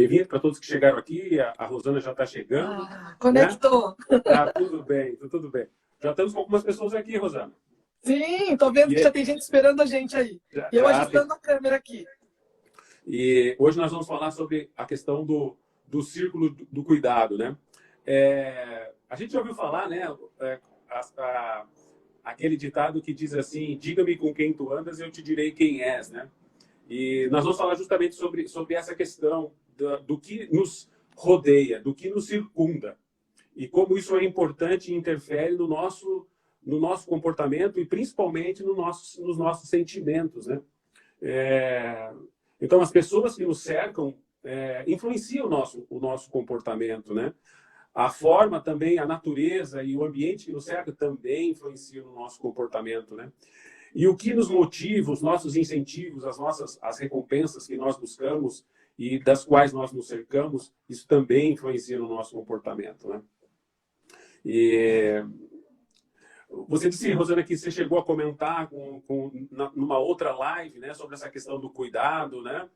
Bem-vindo para todos que chegaram aqui. A Rosana já está chegando. Conectou. Né? Tá tudo bem, tá tudo bem. Já estamos com algumas pessoas aqui, Rosana. Sim, tô vendo que já tem gente esperando a gente aí. E eu ajustando a câmera aqui. E hoje nós vamos falar sobre a questão do círculo do cuidado, né? A gente já ouviu falar, né? Aquele ditado que diz assim: diga-me com quem tu andas, eu te direi quem és, né? E nós vamos falar justamente sobre essa questão do que nos rodeia, do que nos circunda e como isso é importante e interfere no nosso comportamento e principalmente nos nossos sentimentos, né? Então, as pessoas que nos cercam influenciam o nosso comportamento, né? A forma também, a natureza e o ambiente que nos cerca também influenciam no nosso comportamento, né? E o que nos motiva, os nossos incentivos, as recompensas que nós buscamos e das quais nós nos cercamos, isso também influencia no nosso comportamento, né? E você disse, Rosana, que você chegou a comentar numa outra live, né, sobre essa questão do cuidado, né?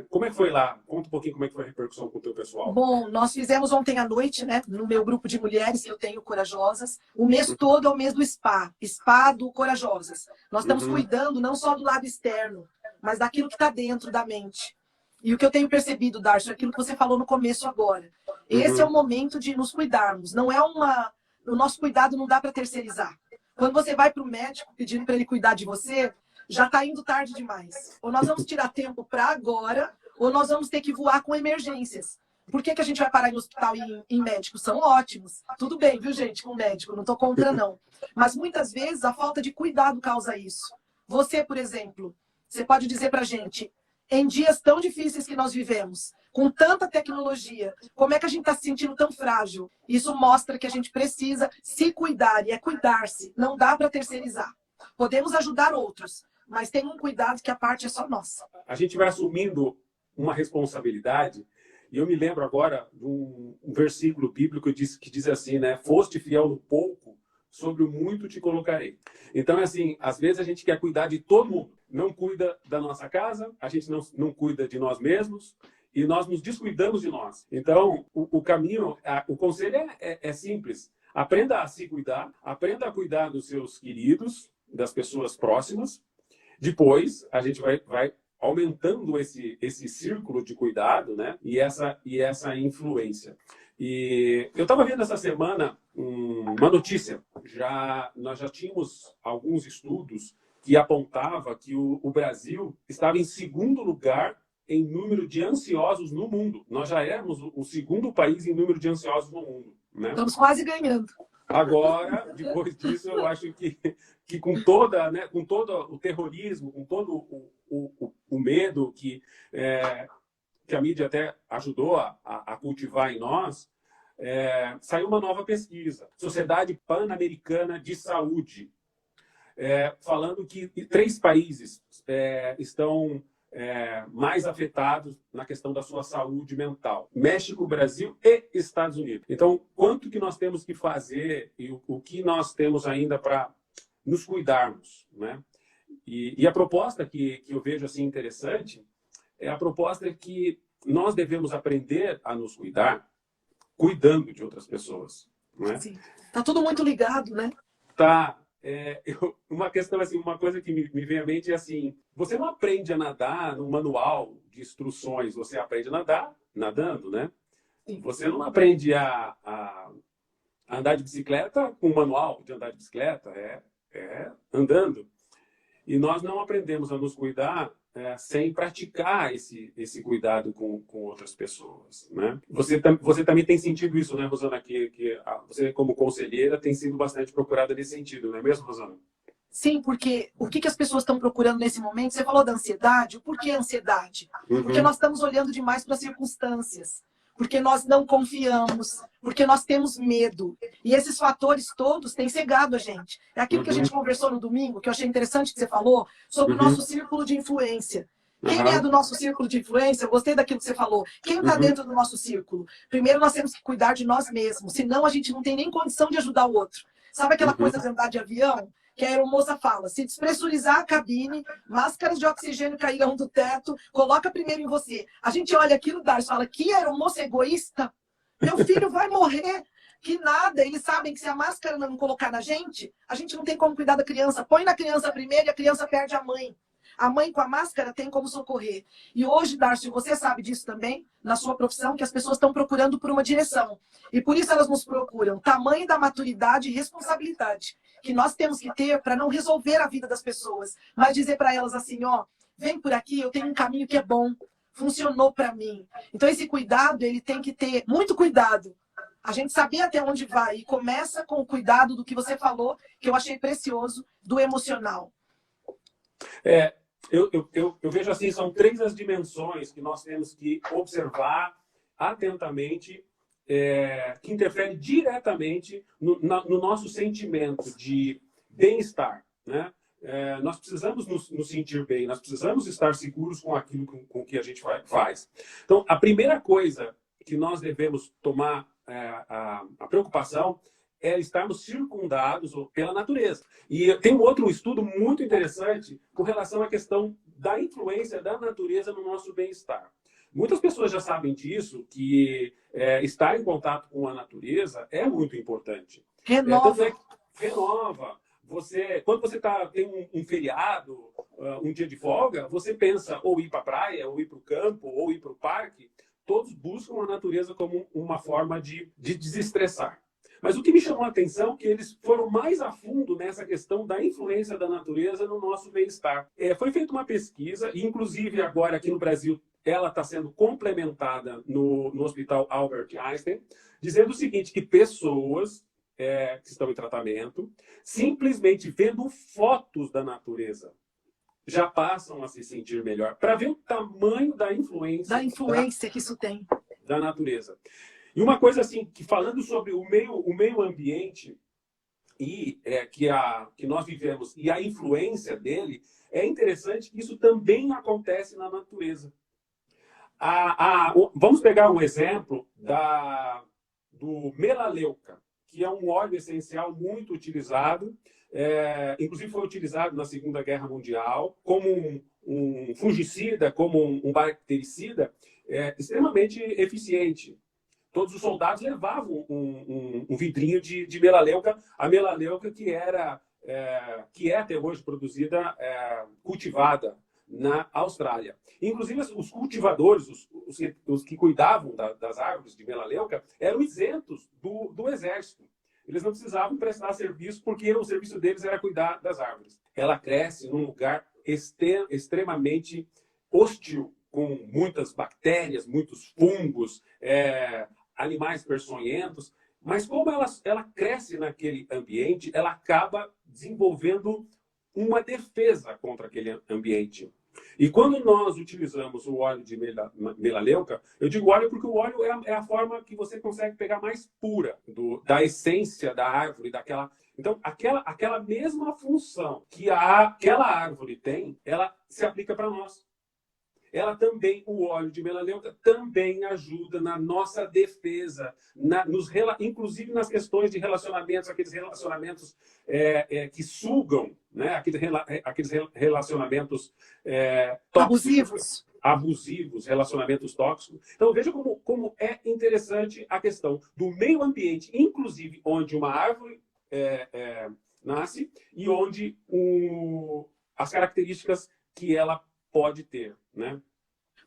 Como é que foi lá? Conta um pouquinho como é que foi a repercussão com o teu pessoal. Bom, nós fizemos ontem à noite, né, no meu grupo de mulheres que eu tenho, Corajosas. O mês todo é o mês do Spa do Corajosas. Nós estamos cuidando não só do lado externo, mas daquilo que está dentro da mente. E o que eu tenho percebido, Darcio, é aquilo que você falou no começo agora. Esse é o momento de nos cuidarmos. Não é o nosso cuidado não dá para terceirizar. Quando você vai para o médico pedindo para ele cuidar de você, já está indo tarde demais. Ou nós vamos tirar tempo para agora, ou nós vamos ter que voar com emergências. Por que a gente vai parar em hospital e em médico? São ótimos. Tudo bem, viu, gente, com médico, não estou contra, não. Mas muitas vezes a falta de cuidado causa isso. Você, por exemplo, você pode dizer para a gente, em dias tão difíceis que nós vivemos, com tanta tecnologia, como é que a gente está se sentindo tão frágil? Isso mostra que a gente precisa se cuidar, e é cuidar-se. Não dá para terceirizar. Podemos ajudar outros, mas tem um cuidado que a parte é só nossa. A gente vai assumindo uma responsabilidade, e eu me lembro agora de um versículo bíblico que diz assim, né? Foste fiel no pouco, sobre o muito te colocarei. Então, assim, às vezes a gente quer cuidar de todo mundo. Não cuida da nossa casa, a gente não cuida de nós mesmos, e nós nos descuidamos de nós. Então, o caminho, o conselho é simples. Aprenda a se cuidar, aprenda a cuidar dos seus queridos, das pessoas próximas. Depois, a gente vai aumentando esse círculo de cuidado, né? E essa influência. E eu estava vendo essa semana uma notícia. Nós já tínhamos alguns estudos que apontava que o Brasil estava em segundo lugar em número de ansiosos no mundo. Nós já éramos o segundo país em número de ansiosos no mundo, né? Estamos quase ganhando. Agora, depois disso, eu acho que com todo o terrorismo, com todo o medo que a mídia até ajudou a cultivar em nós, saiu uma nova pesquisa, Sociedade Pan-Americana de Saúde, falando que 3 países estão mais afetados na questão da sua saúde mental. México, Brasil e Estados Unidos. Então, quanto que nós temos que fazer e o que nós temos ainda para nos cuidarmos, né? E a proposta que eu vejo assim interessante é a proposta que nós devemos aprender a nos cuidar cuidando de outras pessoas, né? Sim. Tá tudo muito ligado, né? Tá. Uma questão assim, uma coisa que me vem à mente é assim: você não aprende a nadar no manual de instruções, você aprende a nadar nadando, né? Sim. Você não aprende a andar de bicicleta com o manual de andar de bicicleta, andando. E nós não aprendemos a nos cuidar sem praticar esse cuidado com outras pessoas, né? Você também tem sentido isso, né, Rosana? Que você, como conselheira, tem sido bastante procurada nesse sentido, não é mesmo, Rosana? Sim, porque o que as pessoas estão procurando nesse momento? Você falou da ansiedade. Por que ansiedade? Porque nós estamos olhando demais para as circunstâncias. Porque nós não confiamos, porque nós temos medo. E esses fatores todos têm cegado a gente. É aquilo que a gente conversou no domingo, que eu achei interessante que você falou, sobre o nosso círculo de influência. Quem é do nosso círculo de influência? Eu gostei daquilo que você falou. Quem está dentro do nosso círculo? Primeiro nós temos que cuidar de nós mesmos, senão a gente não tem nem condição de ajudar o outro. Sabe aquela coisa de andar de avião? que a aeromoça fala, se despressurizar a cabine, máscaras de oxigênio cairão do teto, coloca primeiro em você. A gente olha aquilo, Darcy, fala, que aeromoça egoísta, meu filho vai morrer. Que nada, eles sabem que se a máscara não colocar na gente, a gente não tem como cuidar da criança. Põe na criança primeiro e a criança perde a mãe. A mãe com a máscara tem como socorrer. E hoje, Darcy, você sabe disso também, na sua profissão, que as pessoas estão procurando por uma direção. E por isso elas nos procuram. Tamanho da maturidade e responsabilidade que nós temos que ter para não resolver a vida das pessoas, mas dizer para elas assim, ó, vem por aqui, eu tenho um caminho que é bom, funcionou para mim. Então esse cuidado, ele tem que ter muito cuidado. A gente saber até onde vai e começa com o cuidado do que você falou, que eu achei precioso, do emocional. Eu vejo assim, são 3 as dimensões que nós temos que observar atentamente, que interferem diretamente no nosso sentimento de bem-estar, né? Nós precisamos nos sentir bem, nós precisamos estar seguros com aquilo com que a gente faz. Então, a primeira coisa que nós devemos tomar a preocupação é estarmos circundados pela natureza. E tem um outro estudo muito interessante com relação à questão da influência da natureza no nosso bem-estar. Muitas pessoas já sabem disso, que estar em contato com a natureza é muito importante. Renova. Renova. Quando você tem um feriado, um dia de folga, você pensa ou ir para a praia, ou ir para o campo, ou ir para o parque. Todos buscam a natureza como uma forma de desestressar. Mas o que me chamou a atenção é que eles foram mais a fundo nessa questão da influência da natureza no nosso bem-estar. Foi feita uma pesquisa, e inclusive agora aqui no Brasil ela está sendo complementada no Hospital Albert Einstein, dizendo o seguinte, que pessoas que estão em tratamento, simplesmente vendo fotos da natureza, já passam a se sentir melhor, para ver o tamanho da influência que isso tem da natureza. E uma coisa assim, que falando sobre o meio ambiente e que nós vivemos e a influência dele, é interessante que isso também acontece na natureza. Vamos pegar um exemplo do melaleuca, que é um óleo essencial muito utilizado, inclusive foi utilizado na Segunda Guerra Mundial como um fungicida, como um bactericida extremamente eficiente. Todos os soldados levavam um vidrinho de melaleuca, a melaleuca que é até hoje produzida, cultivada na Austrália. Inclusive, os cultivadores, os que cuidavam das árvores de melaleuca, eram isentos do exército. Eles não precisavam prestar serviço, porque o serviço deles era cuidar das árvores. Ela cresce num lugar extremamente hostil, com muitas bactérias, muitos fungos, animais peçonhentos. Mas como ela cresce naquele ambiente, ela acaba desenvolvendo uma defesa contra aquele ambiente. E quando nós utilizamos o óleo de melaleuca, eu digo óleo porque o óleo é a forma que você consegue pegar mais pura da essência da árvore, daquela. Então, aquela mesma função que aquela árvore tem, ela se aplica para nós. O óleo de melaleuca também ajuda na nossa defesa, inclusive nas questões de relacionamentos, aqueles relacionamentos que sugam, né? Aqueles relacionamentos tóxicos, abusivos, relacionamentos tóxicos. Então, veja como é interessante a questão do meio ambiente, inclusive onde uma árvore nasce e onde as características que ela pode ter, né?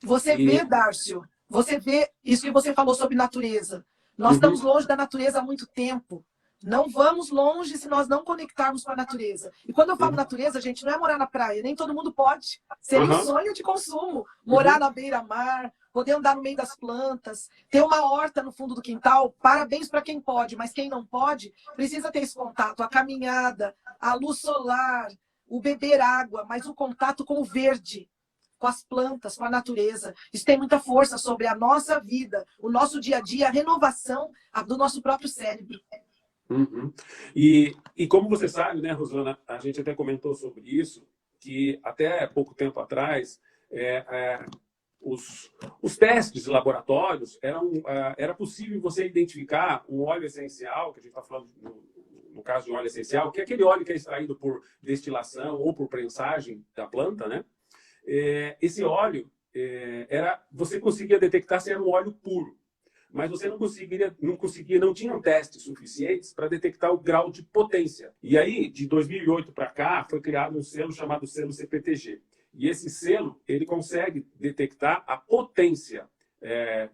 Você vê, Dárcio, você vê isso que você falou sobre natureza. Nós estamos longe da natureza há muito tempo. Não vamos longe se nós não conectarmos com a natureza. E quando eu falo natureza, gente, não é morar na praia. Nem todo mundo pode. Seria um sonho de consumo. Morar na beira-mar, poder andar no meio das plantas, ter uma horta no fundo do quintal. Parabéns para quem pode, mas quem não pode, precisa ter esse contato. A caminhada, a luz solar, o beber água, mas o contato com o verde, com as plantas, com a natureza. Isso tem muita força sobre a nossa vida, o nosso dia a dia, a renovação do nosso próprio cérebro. E como você sabe, né, Rosana, a gente até comentou sobre isso, que até pouco tempo atrás, os testes de laboratórios, era possível você identificar um óleo essencial, que a gente está falando no no caso de óleo essencial, que é aquele óleo que é extraído por destilação ou por prensagem da planta, né? Esse óleo, você conseguia detectar se era um óleo puro, mas você não tinha testes suficientes para detectar o grau de potência. E aí, de 2008 para cá, foi criado um selo chamado selo CPTG. E esse selo, ele consegue detectar a potência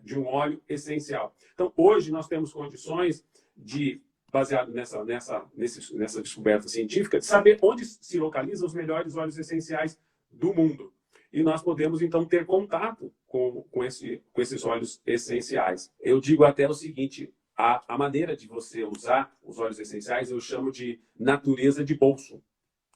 de um óleo essencial. Então, hoje nós temos condições de, baseado nessa descoberta científica, de saber onde se localizam os melhores óleos essenciais do mundo. E nós podemos, então, ter contato com esses óleos essenciais. Eu digo até o seguinte, a maneira de você usar os óleos essenciais, eu chamo de natureza de bolso.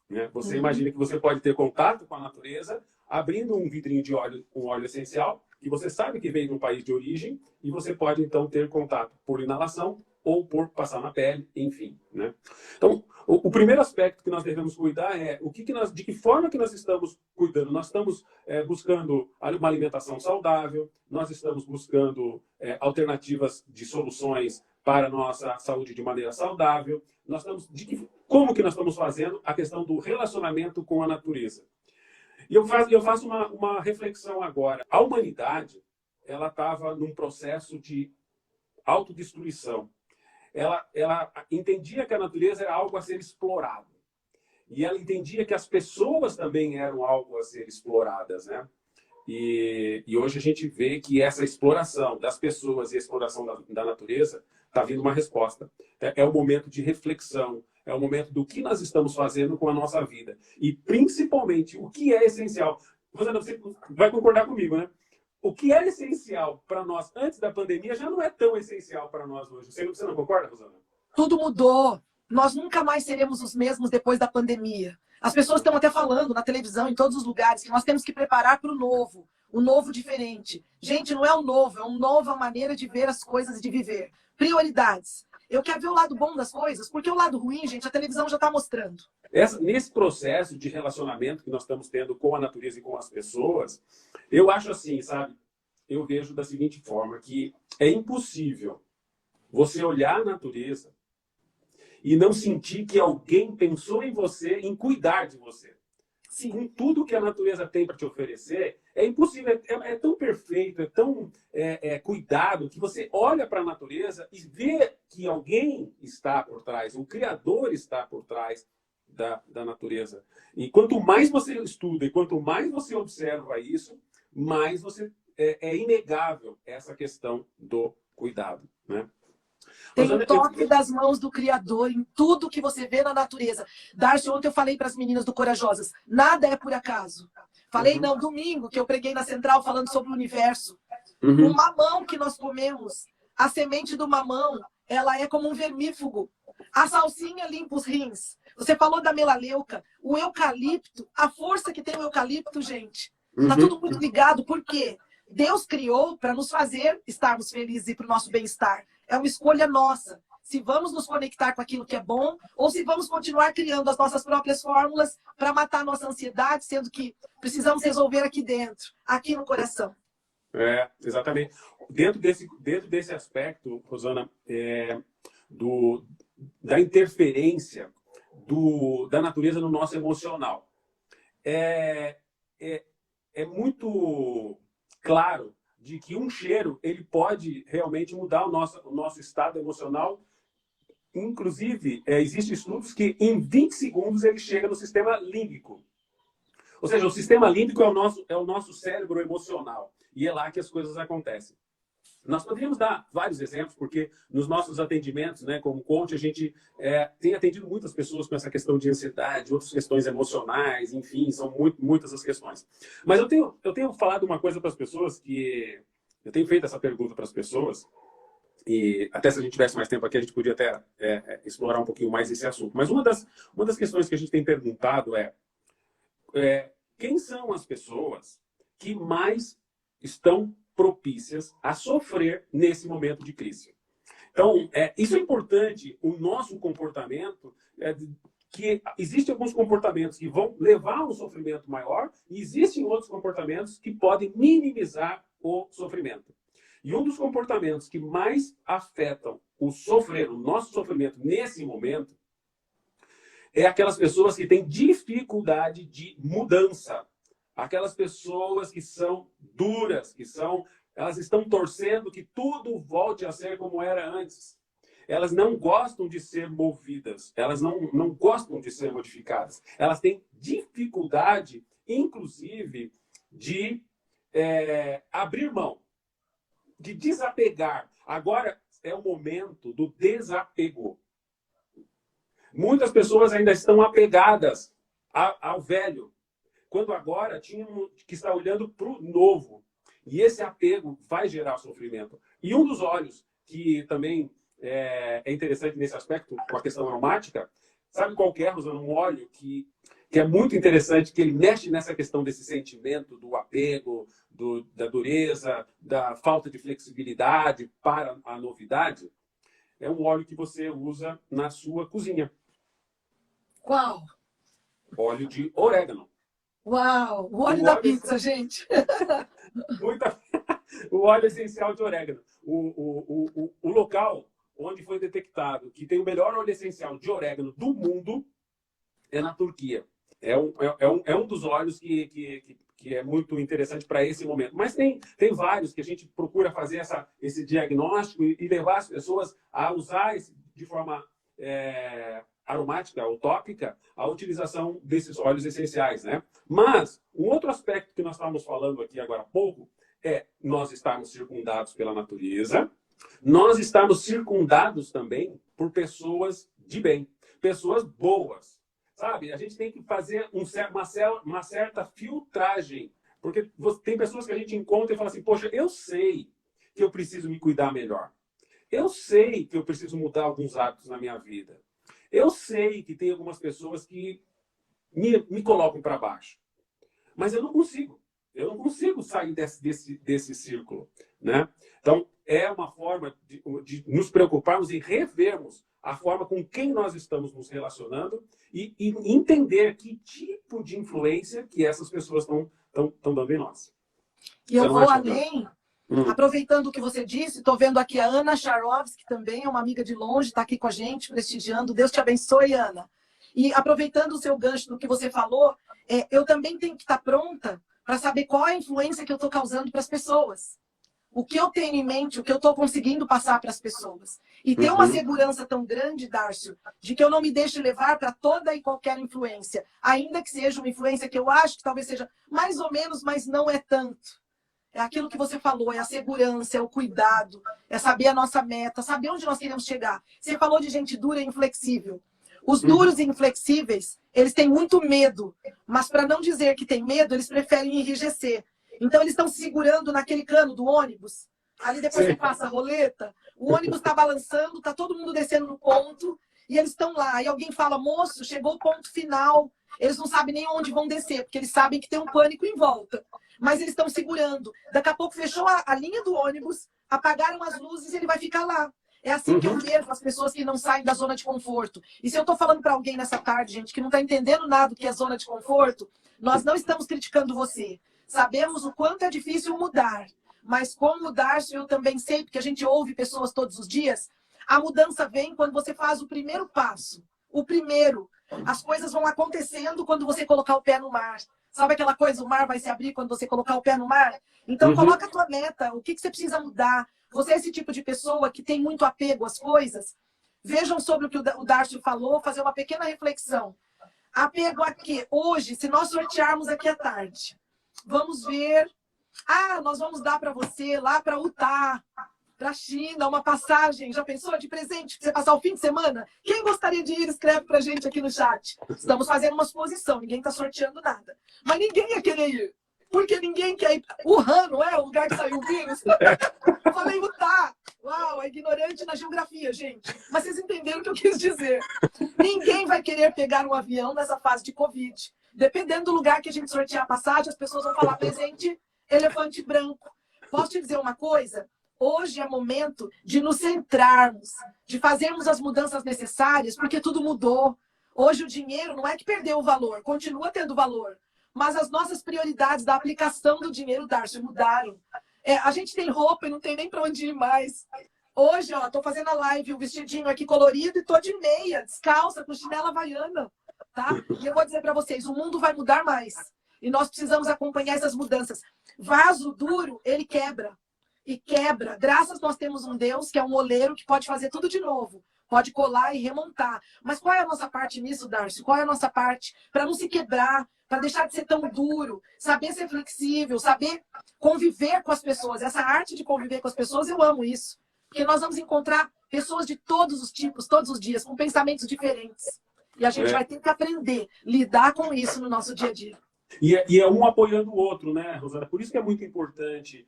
Né? Você imagina que você pode ter contato com a natureza, abrindo um vidrinho de óleo, um óleo essencial, que você sabe que vem de um país de origem, e você pode, então, ter contato por inalação ou por passar na pele, enfim. Né? Então, o primeiro aspecto que nós devemos cuidar é de que forma que nós estamos cuidando. Nós estamos buscando uma alimentação saudável, nós estamos buscando alternativas de soluções para a nossa saúde de maneira saudável. Como que nós estamos fazendo a questão do relacionamento com a natureza? E eu faço uma reflexão agora. A humanidade, ela estava num processo de autodestruição. Ela entendia que a natureza era algo a ser explorado. E ela entendia que as pessoas também eram algo a ser exploradas, né? E hoje a gente vê que essa exploração das pessoas e a exploração da natureza está vindo uma resposta. É o momento de reflexão, é o momento do que nós estamos fazendo com a nossa vida. E, principalmente, o que é essencial. Rosana, você vai concordar comigo, né? O que era essencial para nós antes da pandemia já não é tão essencial para nós hoje. Você não concorda, Rosana? Tudo mudou. Nós nunca mais seremos os mesmos depois da pandemia. As pessoas estão até falando na televisão, em todos os lugares, que nós temos que preparar para o novo diferente. Gente, não é o novo, é uma nova maneira de ver as coisas e de viver. Prioridades. Eu quero ver o lado bom das coisas, porque o lado ruim, gente, a televisão já está mostrando. Nesse processo de relacionamento que nós estamos tendo com a natureza e com as pessoas, eu acho assim, sabe? Eu vejo da seguinte forma, que é impossível você olhar a natureza e não sentir que alguém pensou em você, em cuidar de você. Sim. Com tudo que a natureza tem para te oferecer, é impossível, é tão perfeito, é tão cuidado, que você olha para a natureza e vê que alguém está por trás, o Criador está por trás da natureza. E quanto mais você estuda e quanto mais você observa isso, mais é inegável essa questão do cuidado, né? Tem o toque das mãos do Criador em tudo que você vê na natureza. Darcy, ontem eu falei para as meninas do Corajosas, nada é por acaso. Falei, não, domingo, que eu preguei na Central falando sobre o universo. O mamão que nós comemos, a semente do mamão, ela é como um vermífugo. A salsinha limpa os rins. Você falou da melaleuca, o eucalipto, a força que tem o eucalipto, gente. Tá tudo muito ligado, por quê? Deus criou para nos fazer estarmos felizes e para o nosso bem-estar. É uma escolha nossa. Se vamos nos conectar com aquilo que é bom ou se vamos continuar criando as nossas próprias fórmulas para matar a nossa ansiedade, sendo que precisamos resolver aqui dentro, aqui no coração. Exatamente. Dentro desse aspecto, Rosana, da interferência da natureza no nosso emocional, é muito claro de que um cheiro ele pode realmente mudar o nosso estado emocional. Inclusive, existem estudos que em 20 segundos ele chega no sistema límbico. Ou seja, o sistema límbico é o nosso cérebro emocional. E é lá que as coisas acontecem. Nós poderíamos dar vários exemplos, porque nos nossos atendimentos, né, como coach, a gente tem atendido muitas pessoas com essa questão de ansiedade, outras questões emocionais, enfim, são muitas as questões. Mas eu tenho falado uma coisa para as pessoas que... Eu tenho feito essa pergunta para as pessoas, e até se a gente tivesse mais tempo aqui, a gente podia até explorar um pouquinho mais esse assunto. Mas uma das questões que a gente tem perguntado quem são as pessoas que mais estão propícias a sofrer nesse momento de crise? Então, isso é importante, o nosso comportamento, que existem alguns comportamentos que vão levar a um sofrimento maior e existem outros comportamentos que podem minimizar o sofrimento. E um dos comportamentos que mais afetam o nosso sofrimento nesse momento é aquelas pessoas que têm dificuldade de mudança. Aquelas pessoas que são duras, elas estão torcendo que tudo volte a ser como era antes. Elas não gostam de ser movidas, elas não gostam de ser modificadas. Elas têm dificuldade, inclusive, de abrir mão, de desapegar. Agora é o momento do desapego. Muitas pessoas ainda estão apegadas ao velho, quando agora tínhamos que estar olhando para o novo. E esse apego vai gerar sofrimento. E um dos olhos que também é interessante nesse aspecto, com a questão aromática, sabe qual que é, Rosana? Um óleo que é muito interessante, que ele mexe nessa questão desse sentimento do apego, da dureza, da falta de flexibilidade para a novidade. É um óleo que você usa na sua cozinha. Qual? Óleo de orégano. Uau! O óleo da pizza, gente. O óleo essencial de orégano. O local onde foi detectado que tem o melhor óleo essencial de orégano do mundo é na Turquia. É um dos óleos que é muito interessante para esse momento. Mas tem vários que a gente procura fazer esse diagnóstico e levar as pessoas a usar de forma aromática ou tópica a utilização desses óleos essenciais, né? Mas um outro aspecto que nós estávamos falando aqui agora há pouco é nós estarmos circundados pela natureza, nós estamos circundados também por pessoas de bem, pessoas boas, sabe? A gente tem que fazer uma certa filtragem, porque tem pessoas que a gente encontra e fala assim, poxa, eu sei que eu preciso me cuidar melhor. Eu sei que eu preciso mudar alguns hábitos na minha vida. Eu sei que tem algumas pessoas que me colocam para baixo. Mas eu não consigo. Eu não consigo sair desse círculo, né? Então, é uma forma de nos preocuparmos e revermos a forma com quem nós estamos nos relacionando e entender que tipo de influência que essas pessoas estão dando em nós. E eu vou além, aproveitando o que você disse, estou vendo aqui a Ana Charovski, que também é uma amiga de longe, está aqui com a gente, prestigiando. Deus te abençoe, Ana. E aproveitando o seu gancho do que você falou, eu também tenho que estar pronta para saber qual é a influência que eu estou causando para as pessoas. O que eu tenho em mente, o que eu estou conseguindo passar para as pessoas. E ter uma segurança tão grande, Dárcio, de que eu não me deixe levar para toda e qualquer influência. Ainda que seja uma influência que eu acho que talvez seja mais ou menos, mas não é tanto. É aquilo que você falou, é a segurança, é o cuidado, é saber a nossa meta, saber onde nós queremos chegar. Você falou de gente dura e inflexível. Os duros e inflexíveis, eles têm muito medo, mas para não dizer que tem medo, eles preferem enrijecer. Então, eles estão se segurando naquele cano do ônibus. Ali, depois que passa a roleta, o ônibus está balançando, está todo mundo descendo no ponto, e eles estão lá. Aí alguém fala, moço, chegou o ponto final. Eles não sabem nem onde vão descer, porque eles sabem que tem um pânico em volta. Mas eles estão segurando. Daqui a pouco fechou a linha do ônibus, apagaram as luzes e ele vai ficar lá. É assim que eu vejo as pessoas que não saem da zona de conforto. E se eu estou falando para alguém nessa tarde, gente, que não está entendendo nada do que é zona de conforto, nós não estamos criticando você. Sabemos o quanto é difícil mudar. Mas como mudar, eu também sei, porque a gente ouve pessoas todos os dias, a mudança vem quando você faz o primeiro passo. O primeiro. As coisas vão acontecendo quando você colocar o pé no mar. Sabe aquela coisa, o mar vai se abrir quando você colocar o pé no mar? Então, coloca a tua meta. O que você precisa mudar? Você é esse tipo de pessoa que tem muito apego às coisas? Vejam sobre o que o Dárcio falou, fazer uma pequena reflexão. Apego a quê? Hoje, se nós sortearmos aqui à tarde, vamos ver... nós vamos dar para você lá para Utah, para a China, uma passagem. Já pensou de presente para você passar o fim de semana? Quem gostaria de ir, escreve para a gente aqui no chat. Estamos fazendo uma suposição, ninguém está sorteando nada. Mas ninguém ia querer ir. Porque ninguém quer ir. Wuhan, não é? O lugar que saiu o vírus? Eu falei Utah. Uau, é ignorante na geografia, gente. Mas vocês entenderam o que eu quis dizer. Ninguém vai querer pegar um avião nessa fase de Covid. Dependendo do lugar que a gente sortear a passagem, as pessoas vão falar presente elefante branco. Posso te dizer uma coisa? Hoje é momento de nos centrarmos, de fazermos as mudanças necessárias, porque tudo mudou. Hoje o dinheiro não é que perdeu o valor, continua tendo valor. Mas as nossas prioridades da aplicação do dinheiro, Dárcio, mudaram. A gente tem roupa e não tem nem para onde ir mais. Hoje, ó, tô fazendo a live, o vestidinho aqui colorido e tô de meia, descalça, com chinela havaiana. tá? E eu vou dizer para vocês, o mundo vai mudar mais. E nós precisamos acompanhar essas mudanças. Vaso duro, ele quebra. E quebra. Graças nós temos um Deus que é um oleiro que pode fazer tudo de novo. Pode colar e remontar. Mas qual é a nossa parte nisso, Darcy? Qual é a nossa parte? Para não se quebrar, para deixar de ser tão duro, saber ser flexível, saber conviver com as pessoas. Essa arte de conviver com as pessoas, eu amo isso. Porque nós vamos encontrar pessoas de todos os tipos, todos os dias, com pensamentos diferentes. E a gente vai ter que aprender a lidar com isso no nosso dia a dia. E é um apoiando o outro, né, Rosana? Por isso que é muito importante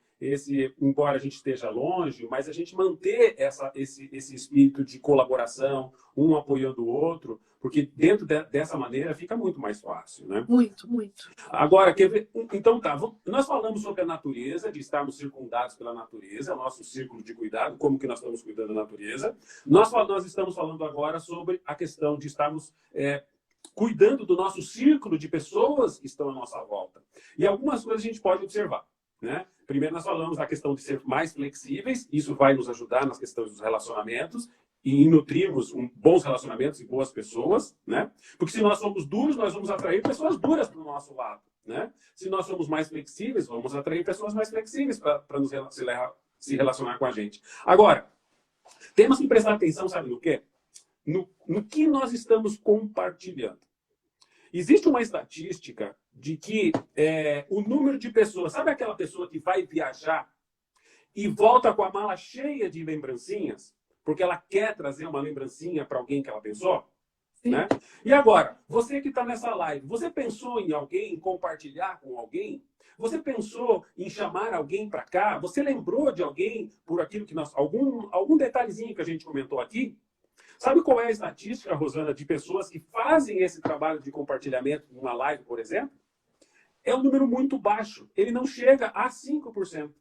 embora a gente esteja longe, mas a gente manter esse espírito de colaboração, um apoiando o outro, porque dentro dessa maneira fica muito mais fácil, né? Muito, muito. Agora, quer ver? Então tá, nós falamos sobre a natureza, de estarmos circundados pela natureza, o nosso círculo de cuidado, como que nós estamos cuidando da natureza. Nós estamos falando agora sobre a questão de estarmos cuidando do nosso círculo de pessoas que estão à nossa volta. E algumas coisas a gente pode observar, né? Primeiro, nós falamos da questão de ser mais flexíveis, isso vai nos ajudar nas questões dos relacionamentos e em nutrirmos bons relacionamentos e boas pessoas, né? Porque se nós somos duros, nós vamos atrair pessoas duras para o nosso lado, né? Se nós somos mais flexíveis, vamos atrair pessoas mais flexíveis para se relacionar com a gente. Agora, temos que prestar atenção, sabe no quê? No que nós estamos compartilhando. Existe uma estatística de que o número de pessoas... Sabe aquela pessoa que vai viajar e volta com a mala cheia de lembrancinhas? Porque ela quer trazer uma lembrancinha para alguém que ela pensou? Né? E agora, você que está nessa live, você pensou em alguém, em compartilhar com alguém? Você pensou em chamar alguém para cá? Você lembrou de alguém por aquilo que nós... Algum detalhezinho que a gente comentou aqui? Sabe qual é a estatística, Rosana, de pessoas que fazem esse trabalho de compartilhamento numa live, por exemplo? É um número muito baixo. Ele não chega a 5%.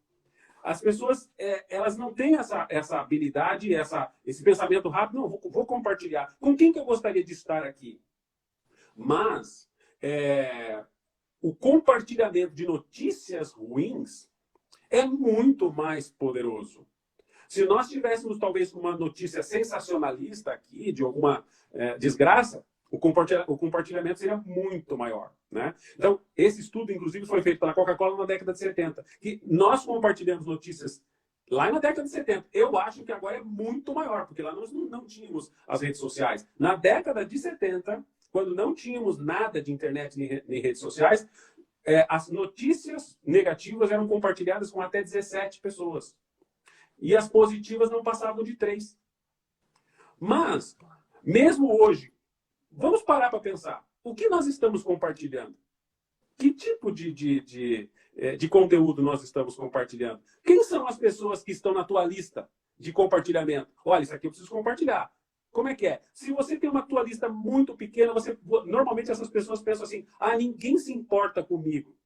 As pessoas, elas não têm essa habilidade, esse pensamento rápido. Não, vou compartilhar. Com quem que eu gostaria de estar aqui? Mas o compartilhamento de notícias ruins é muito mais poderoso. Se nós tivéssemos, talvez, uma notícia sensacionalista aqui, de alguma desgraça, o compartilhamento seria muito maior, né? Então, esse estudo, inclusive, foi feito pela Coca-Cola na década de 70. Que nós compartilhamos notícias lá na década de 70. Eu acho que agora é muito maior, porque lá nós não tínhamos as redes sociais. Na década de 70, quando não tínhamos nada de internet nem redes sociais, as notícias negativas eram compartilhadas com até 17 pessoas. E as positivas não passavam de 3. Mas, mesmo hoje, vamos parar para pensar. O que nós estamos compartilhando? Que tipo de conteúdo nós estamos compartilhando? Quem são as pessoas que estão na tua lista de compartilhamento? Olha, isso aqui eu preciso compartilhar. Como é que é? Se você tem uma tua lista muito pequena, normalmente essas pessoas pensam assim, ninguém se importa comigo.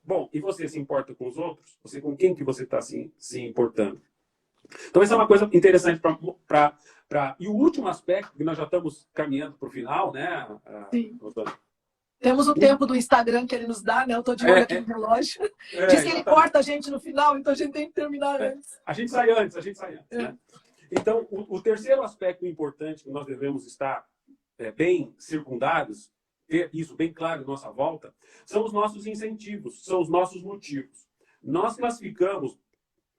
Bom, e você se importa com os outros? Com quem que você está se importando? Então, essa é uma coisa interessante E o último aspecto, que nós já estamos caminhando para o final, né? Sim. Temos o tempo do Instagram que ele nos dá, né? Eu estou de olho aqui no relógio. Diz que ele corta a gente no final, então a gente tem que terminar antes. A gente sai antes. Né? Então, o terceiro aspecto importante que nós devemos estar bem circundados, ter isso bem claro em nossa volta, são os nossos incentivos, são os nossos motivos. Nós classificamos...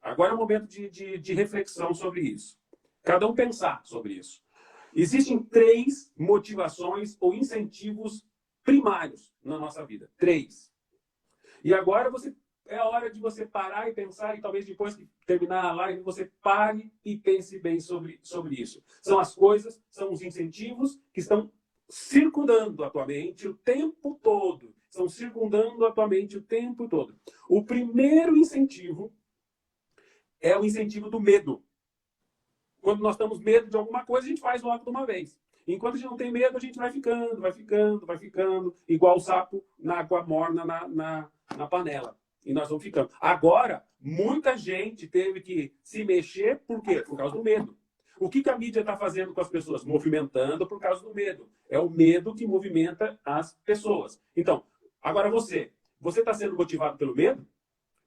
Agora é o momento de reflexão sobre isso. Cada um pensar sobre isso. Existem 3 motivações ou incentivos primários na nossa vida. 3. E agora é a hora de você parar e pensar, e talvez depois que terminar a live, você pare e pense bem sobre isso. São as coisas, são os incentivos que estão circundando a tua mente o tempo todo. Estão circundando a tua mente o tempo todo. O primeiro incentivo é o incentivo do medo. Quando nós temos medo de alguma coisa, a gente faz logo de uma vez. Enquanto a gente não tem medo, a gente vai ficando, igual o sapo na água morna na panela. E nós vamos ficando. Agora, muita gente teve que se mexer, por quê? Por causa do medo. O que a mídia está fazendo com as pessoas? Movimentando por causa do medo. É o medo que movimenta as pessoas. Então, agora você está sendo motivado pelo medo?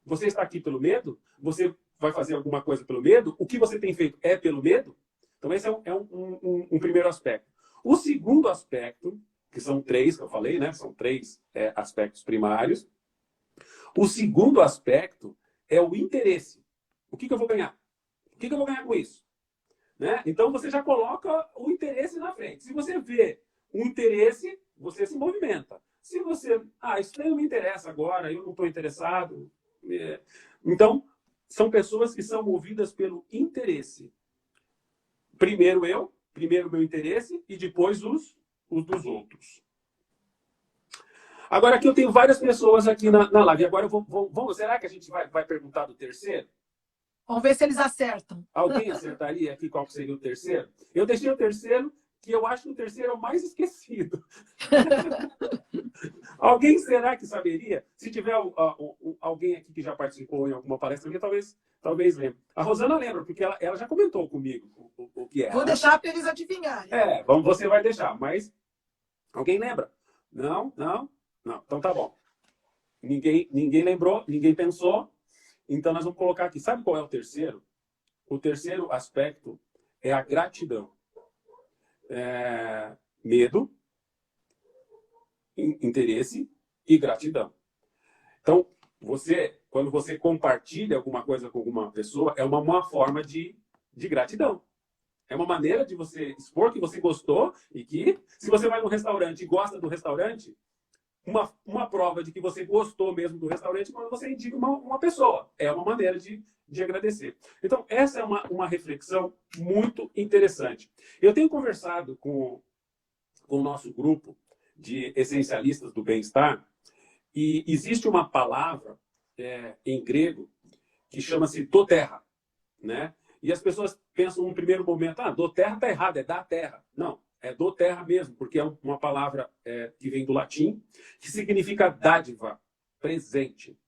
Você está aqui pelo medo? Você vai fazer alguma coisa pelo medo? O que você tem feito pelo medo? Então, esse é um primeiro aspecto. O segundo aspecto que são três, que eu falei, né? São três aspectos primários. O segundo aspecto é o interesse. O que eu vou ganhar? O que eu vou ganhar com isso? Né? Então, você já coloca o interesse na frente. Se você vê o interesse, você se movimenta. Se você, isso daí não me interessa agora, eu não estou interessado. Então, são pessoas que são movidas pelo interesse. Primeiro primeiro meu interesse e depois os dos outros. Agora aqui eu tenho várias pessoas aqui na live. Agora será que a gente vai perguntar do terceiro? Vamos ver se eles acertam. Alguém acertaria aqui qual seria o terceiro? Eu deixei o terceiro, que eu acho que o terceiro é o mais esquecido. Alguém será que saberia? Se tiver alguém aqui que já participou em alguma palestra, talvez lembre. A Rosana lembra, porque ela já comentou comigo o que é. Vou deixar para eles adivinharem. Você vai deixar, mas alguém lembra? Não. Então tá bom. Ninguém lembrou, ninguém pensou. Então nós vamos colocar aqui. Sabe qual é o terceiro? O terceiro aspecto é a gratidão. Medo, interesse e gratidão. Então, quando você compartilha alguma coisa com alguma pessoa, é uma forma de gratidão. É uma maneira de você expor que você gostou e que, se você vai num restaurante e gosta do restaurante, uma prova de que você gostou mesmo do restaurante quando você indica uma pessoa. É uma maneira de agradecer. Então, essa é uma reflexão muito interessante. Eu tenho conversado com o nosso grupo de essencialistas do bem-estar e existe uma palavra em grego que chama-se doterra, né? E as pessoas pensam num primeiro momento, doterra está errado, é da terra. Não. É doterra mesmo, porque é uma palavra que vem do latim, que significa dádiva, presente.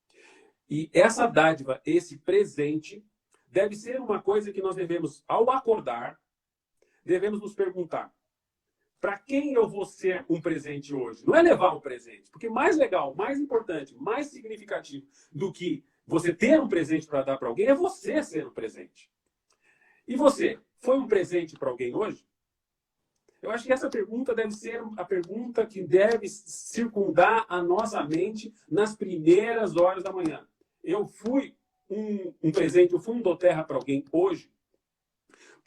E essa dádiva, esse presente, deve ser uma coisa que nós devemos, ao acordar, devemos nos perguntar: para quem eu vou ser um presente hoje? Não é levar um presente, porque mais legal, mais importante, mais significativo do que você ter um presente para dar para alguém é você ser um presente. E você, foi um presente para alguém hoje? Eu acho que essa pergunta deve ser a pergunta que deve circundar a nossa mente nas primeiras horas da manhã. Eu fui um presente, eu fui um doterra para alguém hoje.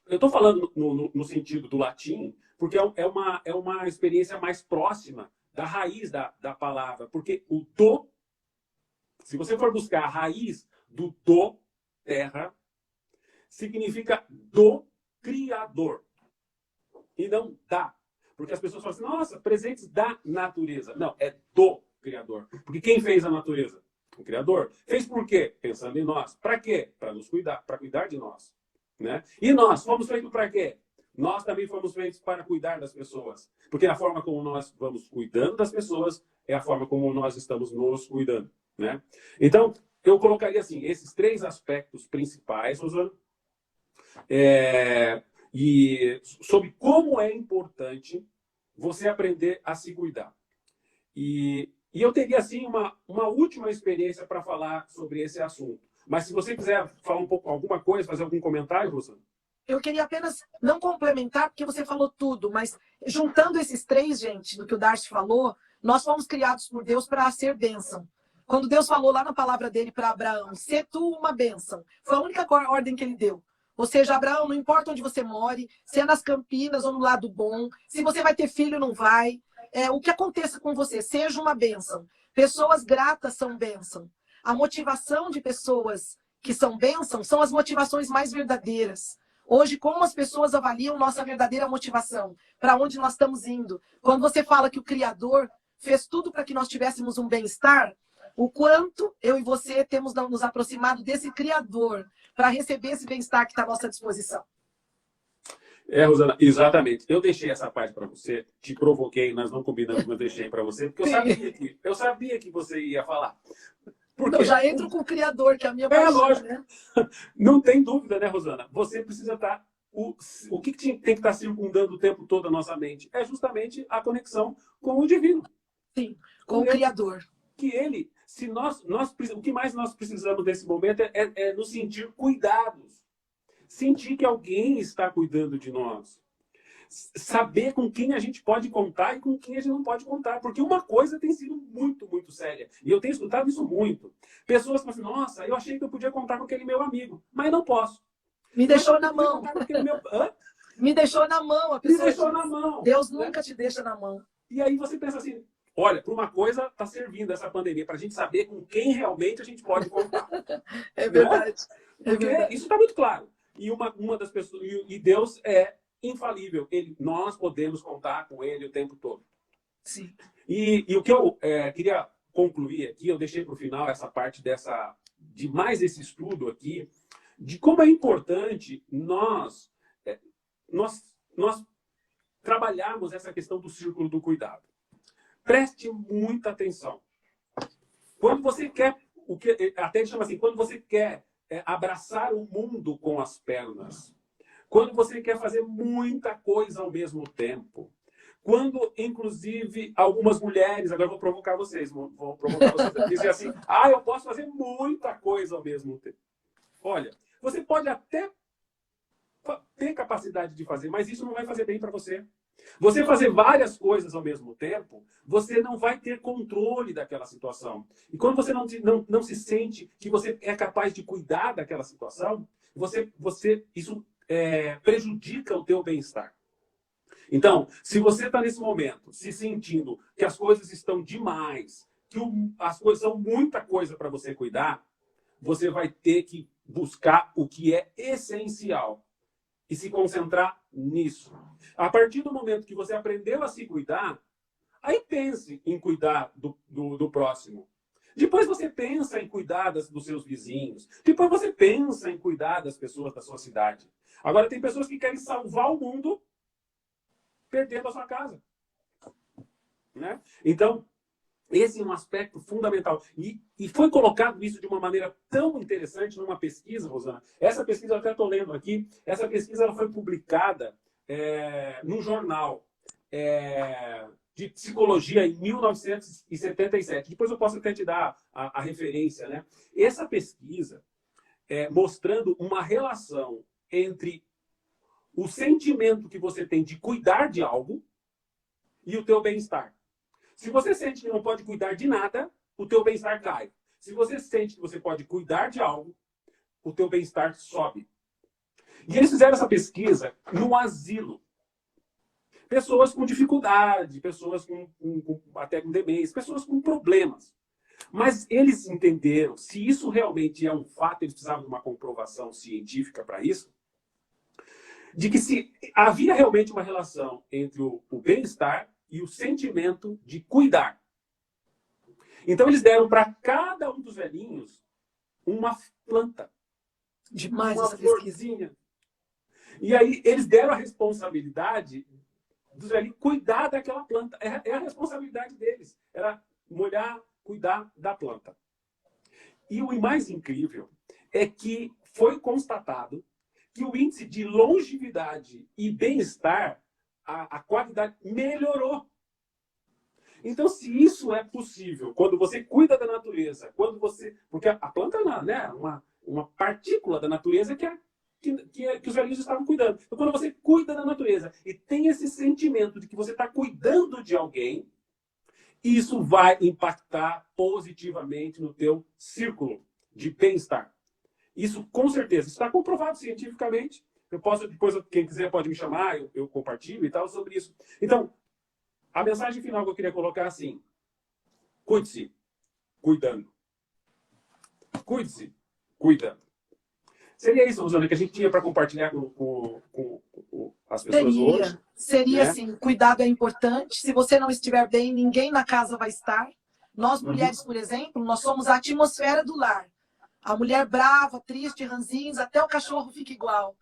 Eu estou falando no sentido do latim, porque é uma experiência mais próxima da raiz da palavra. Porque o do, se você for buscar a raiz do do, terra, significa do Criador. E não da. Porque as pessoas falam assim, nossa, presentes da natureza. Não, é do Criador. Porque quem fez a natureza? O Criador. Fez por quê? Pensando em nós. Para quê? Para nos cuidar, para cuidar de nós. Né? E nós fomos feitos para quê? Nós também fomos feitos para cuidar das pessoas. Porque a forma como nós vamos cuidando das pessoas é a forma como nós estamos nos cuidando. Né? Então, eu colocaria assim, esses três aspectos principais, Rosana, e sobre como é importante você aprender a se cuidar. E eu teria, assim, uma última experiência para falar sobre esse assunto. Mas se você quiser falar um pouco, alguma coisa, fazer algum comentário, Rosana? Eu queria apenas não complementar, porque você falou tudo, mas juntando esses três, gente, do que o Darcy falou, nós fomos criados por Deus para ser bênção. Quando Deus falou lá na palavra dele para Abraão, "Sê tu uma bênção", foi a única ordem que ele deu. Ou seja, Abraão, não importa onde você more, se é nas Campinas ou no lado bom, se você vai ter filho ou não vai, o que aconteça com você, seja uma bênção. Pessoas gratas são bênção. A motivação de pessoas que são bênção são as motivações mais verdadeiras. Hoje, como as pessoas avaliam nossa verdadeira motivação? Para onde nós estamos indo? Quando você fala que o Criador fez tudo para que nós tivéssemos um bem-estar, o quanto eu e você temos nos aproximado desse Criador para receber esse bem-estar que está à nossa disposição. Rosana, exatamente. Eu deixei essa parte para você, te provoquei, nós não combinamos, mas deixei para você, porque eu sabia que você ia falar. Eu já entro com o Criador, que é a minha paixão, lógico. né? Não tem dúvida, né, Rosana? Você precisa estar... O que tem que estar circundando o tempo todo a nossa mente? É justamente a conexão com o divino. Sim, com o Criador. Que ele, se o que mais nós precisamos nesse momento é nos sentir cuidados. Sentir que alguém está cuidando de nós. saber com quem a gente pode contar e com quem a gente não pode contar. Porque uma coisa tem sido muito, muito séria. E eu tenho escutado isso muito. Pessoas falam assim, nossa, eu achei que eu podia contar com aquele meu amigo, mas não posso. Me deixou na mão. Me deixou na mão. A pessoa me deixou na mão. Deus nunca te deixa na mão. E aí você pensa assim, olha, para uma coisa está servindo essa pandemia, para a gente saber com quem realmente a gente pode contar. É verdade. Né? Porque isso está muito claro. E uma das pessoas, e Deus é infalível. Nós podemos contar com Ele o tempo todo. Sim. E o que eu queria concluir aqui, eu deixei para o final essa parte de mais esse estudo aqui, de como é importante nós trabalharmos essa questão do círculo do cuidado. Preste muita atenção. Quando você quer, até ele chama assim, quando você quer abraçar o mundo com as pernas, quando você quer fazer muita coisa ao mesmo tempo, quando, inclusive, algumas mulheres, agora eu vou provocar vocês, dizem assim, eu posso fazer muita coisa ao mesmo tempo. Olha, você pode até ter capacidade de fazer, mas isso não vai fazer bem para você. Você fazer várias coisas ao mesmo tempo, você não vai ter controle daquela situação. E quando você não se sente que você é capaz de cuidar daquela situação, isso prejudica o teu bem-estar. Então, se você está nesse momento se sentindo que as coisas estão demais, que as coisas são muita coisa para você cuidar, você vai ter que buscar o que é essencial e se concentrar nisso. A partir do momento que você aprendeu a se cuidar, aí pense em cuidar do próximo. Depois você pensa em cuidar dos seus vizinhos. Depois você pensa em cuidar das pessoas da sua cidade. Agora, tem pessoas que querem salvar o mundo perdendo a sua casa. Né? Então, esse é um aspecto fundamental. E foi colocado isso de uma maneira tão interessante numa pesquisa, Rosana. Essa pesquisa, eu até estou lendo aqui, essa pesquisa ela foi publicada num jornal de psicologia em 1977. Depois eu posso até te dar a referência. Né? Essa pesquisa mostrando uma relação entre o sentimento que você tem de cuidar de algo e o teu bem-estar. Se você sente que não pode cuidar de nada, o teu bem-estar cai. Se você sente que você pode cuidar de algo, o teu bem-estar sobe. E eles fizeram essa pesquisa num asilo. Pessoas com dificuldade, pessoas até com demência, pessoas com problemas. Mas eles entenderam, se isso realmente é um fato, eles precisavam de uma comprovação científica para isso, de que se havia realmente uma relação entre o bem-estar e o sentimento de cuidar. Então, eles deram para cada um dos velhinhos uma planta. Demais uma essa pesquisa. florzinha. E aí, eles deram a responsabilidade dos velhinhos cuidar daquela planta. É a responsabilidade deles. Era molhar, cuidar da planta. E o mais incrível é que foi constatado que o índice de longevidade e bem-estar, a qualidade melhorou. Então, se isso é possível, quando você cuida da natureza, porque a planta é uma partícula da natureza que os velhinhos estavam cuidando. Então, quando você cuida da natureza e tem esse sentimento de que você está cuidando de alguém, isso vai impactar positivamente no teu círculo de bem-estar. Isso, com certeza, está comprovado cientificamente. Eu posso, depois, quem quiser pode me chamar, eu compartilho e tal sobre isso. Então, a mensagem final que eu queria colocar é assim: cuide-se, cuidando. Cuide-se, cuidando. Seria isso, Rosana, que a gente tinha para compartilhar com as pessoas hoje? Seria assim, cuidado é importante. Se você não estiver bem, ninguém na casa vai estar. Nós, mulheres, por exemplo, nós somos a atmosfera do lar. A mulher brava, triste, ranzinhos, até o cachorro fica igual.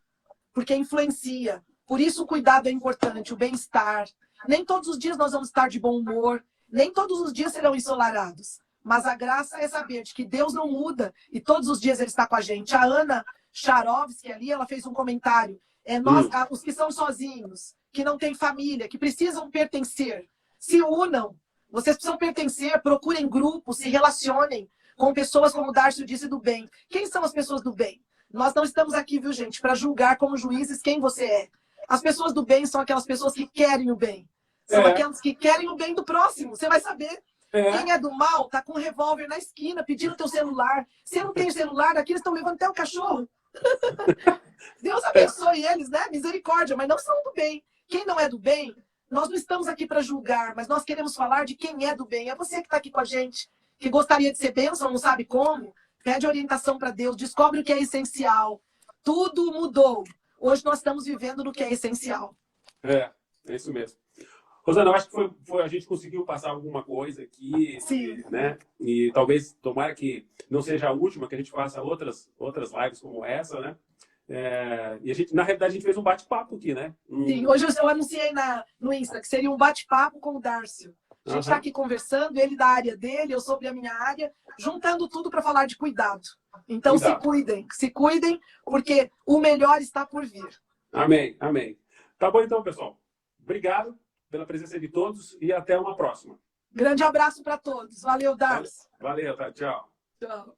Porque influencia. Por isso o cuidado é importante, o bem-estar. Nem todos os dias nós vamos estar de bom humor. Nem todos os dias serão ensolarados. Mas a graça é saber de que Deus não muda e todos os dias Ele está com a gente. A Ana Charovski ali, ela fez um comentário. Nós, os que são sozinhos, que não têm família, que precisam pertencer, se unam. Vocês precisam pertencer, procurem grupos, se relacionem com pessoas, como o Darcio disse, do bem. Quem são as pessoas do bem? Nós não estamos aqui, viu, gente, para julgar como juízes quem você é. As pessoas do bem são aquelas pessoas que querem o bem. São aquelas que querem o bem do próximo. Você vai saber. Quem é do mal tá com um revólver na esquina, pedindo teu celular. Se não tem celular, aqui eles estão levando até o cachorro. Deus abençoe eles, né? Misericórdia, mas não são do bem. Quem não é do bem, nós não estamos aqui para julgar, mas nós queremos falar de quem é do bem. É você que está aqui com a gente, que gostaria de ser bênção, não sabe como. Pede orientação para Deus, descobre o que é essencial. Tudo mudou. Hoje nós estamos vivendo no que é essencial. É isso mesmo. Rosana, eu acho que a gente conseguiu passar alguma coisa aqui, Sim. né? E talvez, tomara que não seja a última, que a gente faça outras lives como essa, né? E a gente, na realidade, a gente fez um bate-papo aqui, né? Sim, hoje eu anunciei no Insta que seria um bate-papo com o Dárcio. A gente está aqui conversando, ele da área dele, eu sobre a minha área, juntando tudo para falar de cuidado. Então se cuidem, porque o melhor está por vir. Amém, amém. Tá bom então, pessoal. Obrigado pela presença de todos e até uma próxima. Grande abraço para todos. Valeu, Dárcio. Valeu, tá? Tchau. Tchau.